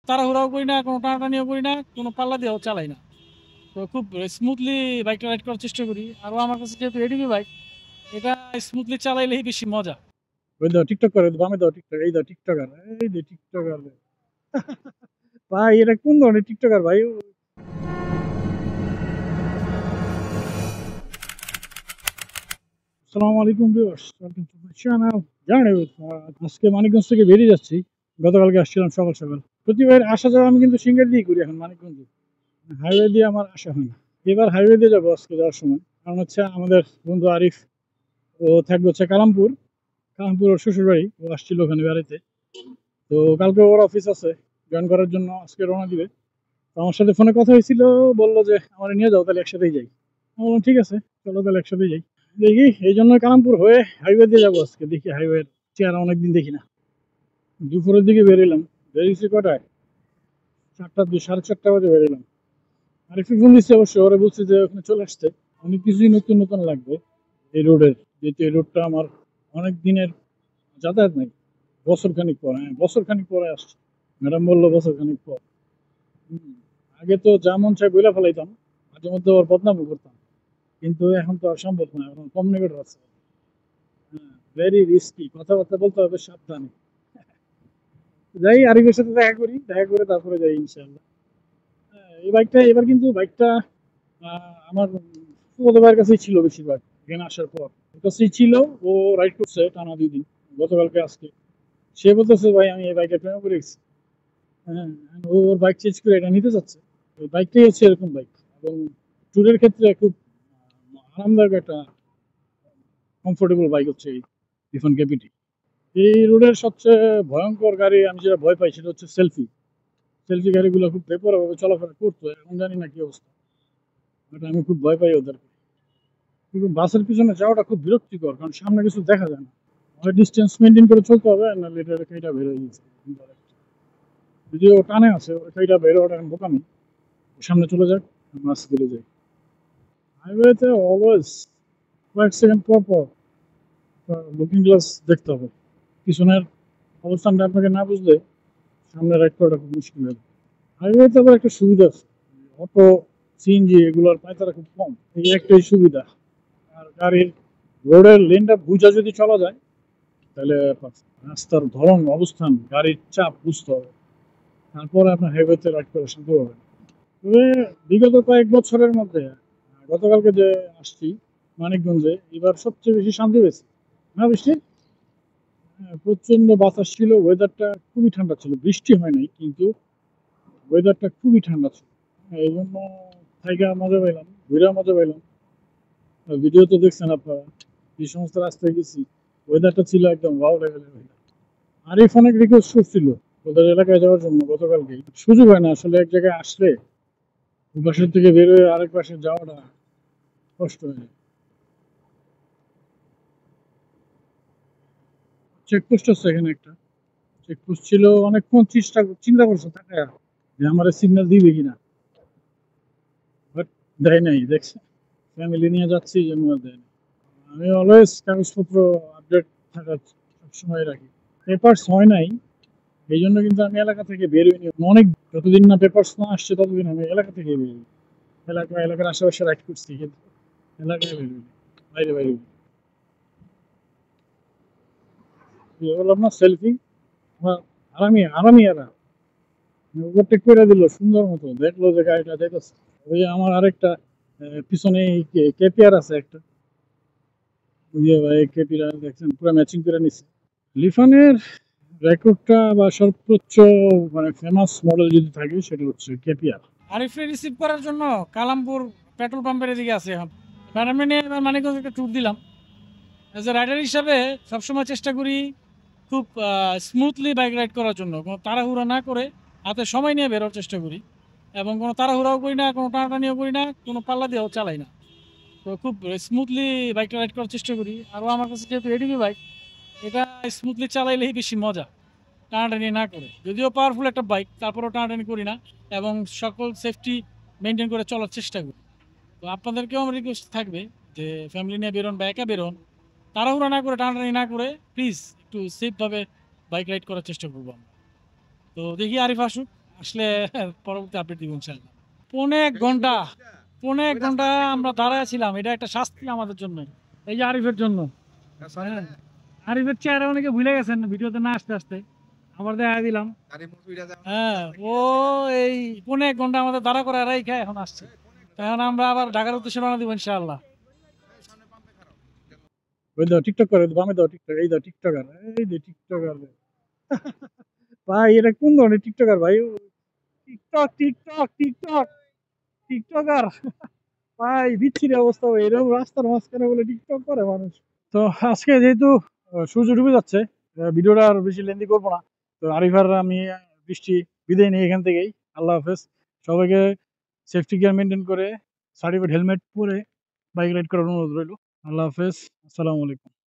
তাড়াহুড়াও করি না, কোনো টানাটানিও করি না, কোনো পাল্লা দিয়েও চালাই না। তো খুব স্মুথলি বাইকটা রাইড করার চেষ্টা করি। আরও আমার কাছে যেহেতু এডিবি বাইক, এটা স্মুথলি চালাইলেই বেশি মজা। ওই দাও টিকটক করে, বামে দাও টিকটক, এই দাও টিকটকার, এই যে টিকটকার ভাই, এটা কোন ধরনের টিকটকার ভাই? আসসালামু আলাইকুম viewers, welcome to my channel journey with Murad. আজকে মানিকগঞ্জ থেকে বেরিয়ে যাচ্ছি। গতকালকে আসছিলাম সকাল সকাল। প্রতিবার আসা যাওয়া আমি কিন্তু সিঙ্গার দিয়ে করি এখন মানিকগঞ্জে, হাইওয়ে দিয়ে আমার আসা হয় না। এবার হাইওয়ে দিয়ে যাবো আজকে যাওয়ার সময়, কারণ হচ্ছে আমাদের বন্ধু আরিফ, ও থাকবে হচ্ছে কালামপুর। কালামপুর ওর শ্বশুর বাড়ি, ও আসছিল ওখানে বেড়াইতে। তো কালকে ওর অফিস আছে, জয়েন করার জন্য আজকে রওনা দিবে। তো আমার সাথে ফোনে কথা হয়েছিল, বললো যে আমার নিয়ে যাও, তাহলে একসাথেই যাই। আমি বললাম ঠিক আছে, চলো তাহলে একসাথেই যাই। দেখি, এই জন্য কালামপুর হয়ে হাইওয়ে দিয়ে যাবো আজকে। দেখি হাইওয়ের চেহারা অনেকদিন দেখি না। দুপুরের দিকে বেরোলাম, বেরিয়েছি কটায়, 4টা, 4:30 বাজে বেরোলাম। আরিফে ফোন দিচ্ছে অবশ্য, ওরা বলছে যে ওখানে চলে আসতে অনেক কিছুই নতুন নতুন লাগবে এই রোডের, যেহেতু এই রোডটা আমার অনেক দিনের যাতায়াত নাই। বছর খানিক পর, হ্যাঁ বছর খানিক পরে আসছে। ম্যাডাম বললো বছর খানিক পর। হুম, আগে তো যা মন চাই বইলা ফেলাইতাম, মাঝে মধ্যে ওর বদনামও করতাম, কিন্তু এখন তো আর সম্ভব না, এখন কমিউনিকেটর আছে। হ্যাঁ, ভেরি রিস্কি, কথাবার্তা বলতে হবে সাবধানে। যাই, আরিফের সাথে দেখা করি, দেখা করে তারপরে যাই ইনশাল্লাহ। হ্যাঁ, এই বাইকটা এবার কিন্তু বাইকটা আমার ফুফাতো ভাইয়ের কাছেই ছিল বেশিরভাগ, এখানে আসার পর ওর কাছেই ছিল। ও রাইড করছে টানা 2 দিন, গতকালকে আজকে। সে বলতেছে ভাই আমি এই বাইকের প্রেমে পড়ে গেছি। হ্যাঁ, ও ওর বাইক চেঞ্জ করে এটা নিতে চাচ্ছে। ওই বাইকটাই হচ্ছে এরকম বাইক, এবং ট্যুরের ক্ষেত্রে খুব আরামদায়ক একটা কমফোর্টেবল বাইক হচ্ছে এই লিফন কেপিটি। এই রোডের সবচেয়ে ভয়ঙ্কর গাড়ি আমি যেটা ভয় পাই সেটা হচ্ছে সেলফি। সেলফি গাড়িগুলো খুব বেপরোয়াভাবে চলাফেরা করতো, এখন জানি না কি অবস্থা, বাট আমি খুব ভয় পাই ওদেরকে। কিন্তু বাসের পিছনে যাওয়াটা খুব বিরক্তিকর, কারণ সামনে কিছু দেখা যায় না। অনেক ডিস্টেন্স মেনটেন করে চলতে হবে, নাহলে এটা এটা বের হয়ে গেছে। যদিও ও টানে আছে, এটা বের হওয়াটা এখন বোকামি। সামনে চলে যাক, মাছ গেলে যাই। হাইওয়েতে অলওয়েজ কয়েক সেকেন্ড পর পর লুকিং গ্লাস দেখতে হবে। পিছনের অবস্থানটা আপনাকে না বুঝলে সামনে রাইড করাটা খুব মুশকিল হবে। হাইওয়েতে আবার একটা সুবিধা আছে, অটো, সিএনজি এগুলোর পায়তারা খুব কম, এই একটাই সুবিধা। আর গাড়ির রোডের লেনটা বুঝা যদি চলা যায়, তাহলে রাস্তার ধরন, অবস্থান, গাড়ির চাপ বুঝতে হবে, তারপরে আপনার হাইওয়েতে রাইড করা শুরু হবে। তবে বিগত কয়েক বছরের মধ্যে, গতকালকে যে আসছি মানিকগঞ্জে, এবার সবচেয়ে বেশি শান্তি পেয়েছি। না বৃষ্টি, হ্যাঁ, প্রচন্ড বাতাস ছিল, ওয়েদারটা খুবই ঠান্ডা ছিল, বৃষ্টি হয় নাই কিন্তু ওয়েদারটা খুবই ঠান্ডা ছিল। হ্যাঁ, এই জন্য থাইকা মজা পাইলাম, ঘুরে মজা পাইলাম। ভিডিও তো দেখছেন আপনারা, যে সমস্ত রাস্তায় গেছি, ওয়েদারটা ছিল একদম ওয়াও লেভেলের ওয়েদার। আরিফ অনেক রিকোয়েস্ট করছিল ওদের এলাকায় যাওয়ার জন্য গতকালকে, সুযোগ হয় না আসলে। এক জায়গায় আসলে ওই পাশের থেকে বের হয়ে আরেক পাশে যাওয়াটা কষ্ট হয়ে যায়। চেকপোস্ট আছে এখানে একটা, চেকপোস্ট ছিল অনেকক্ষণ, চিন্তা করছে টাকা যে আমার সিগন্যাল দিবে কিনা, বাট দেয় নাই, দেখছে ফ্যামিলি নিয়ে যাচ্ছি এই জন্য আর দেয় না। আমি অলওয়েজ কাগজপত্র আপডেট থাকার সবসময় রাখি। পেপারস হয় নাই, এই জন্য কিন্তু আমি এলাকা থেকে বের হইনি অনেক। যতদিন না পেপারস না আসছে ততদিন আমি এলাকা থেকে বের হইনি। এলাকার আশেপাশে রাইড করছি, কিন্তু এলাকায় বের হইনি, বাইরে বাইরে হইনি। বললাম না সেলফি, আরামি আরামি এরা ওভারটেক করে দিল সুন্দর মতো, দেখলো যে গাড়িটা দেখতেছে। ওই আমার আরেকটা পিছনে কেপিআর আছে একটা, ওই যে ভাই কেপিআর দেখছেন পুরো ম্যাচিং করে নিচ্ছে। লিফানের রেকর্ডটা বা সর্বোচ্চ মানে ফেমাস মডেল যদি থাকে সেটা হচ্ছে কেপিআর। আরিফে রিসিভ করার জন্য কালামপুর পেট্রোল পাম্পের এদিকে আছে এখন। ম্যাডামে নিয়ে এবার মানিকগঞ্জ একটা ট্যুর দিলাম। এজ এ রাইডার হিসাবে সবসময় চেষ্টা করি খুব স্মুথলি বাইক রাইড করার জন্য, কোনো তাড়াহুড়া না করে হাতে সময় নিয়ে বেরোর চেষ্টা করি, এবং কোনো তাড়াহুড়াও করি না, কোনো টানাটানিও করি না, কোনো পাল্লা দিয়েও চালাই না। তো খুব স্মুথলি বাইকটা রাইড করার চেষ্টা করি। আরও আমার কাছে যেহেতু এডিবি বাইক, এটা স্মুথলি চালাইলেই বেশি মজা, টানাটানি না করে। যদিও পাওয়ারফুল একটা বাইক, তারপরেও টানাটানি করি না, এবং সকল সেফটি মেনটেন করে চলার চেষ্টা করি। তো আপনাদেরকেও আমার রিকোয়েস্ট থাকবে যে ফ্যামিলি নিয়ে বেরোন বা একা বেরোন, তাড়াহুড়া না করে, টানাটানি না করে, প্লিজ একটু সেফভাবে বাইক রাইড করার চেষ্টা করবো আমরা। তো দেখি আরিফ আসুক, আসলে পরবর্তী আপডেট দিব ইনশাল্লাহ। পৌনে ১ ঘন্টা আমরা দাঁড়ায় ছিলাম। এটা একটা শাস্তি আমাদের জন্য। এই যে আরিফের জন্য। হ্যাঁ, আরিফের চেহারা অনেকে ভুলে গেছেন ভিডিওতে না আসতে আসতে। আবার দেখা দিলাম। হ্যাঁ, ও এই পৌনে ১ ঘন্টা আমাদের দাঁড়া করায় রাইখা এখন আসছে। তো এখন আমরা আবার ঢাকার উদ্দেশ্যে রওনা দিব ইনশাআল্লাহ। ওই দাও টিকটক করে বামে দাও টিকটক এই দাও টিকটকার এই যে টিকটকার ভাই এটা কোন ধরনের টিকটকার ভাই টিকটক টিকটক টিকটক টিকটকার ভাই বিচ্ছিরি অবস্থা ভাই এরকম রাস্তার মাঝখানে বলে টিকটক করে মানুষ তো আজকে যেহেতু সূর্য ডুবে যাচ্ছে ভিডিওটা আর বেশি লেন্দি করবো না তো আরিফার আমি বৃষ্টি বিদায় নিই এখান থেকেই আল্লাহ হাফেজ সবাইকে সেফটি গিয়ার মেনটেন করে সার্টিফিকেট হেলমেট পরে বাইক রাইড করার অনুরোধ রইল আল্লাহ হাফেজ আসসালামু আলাইকুম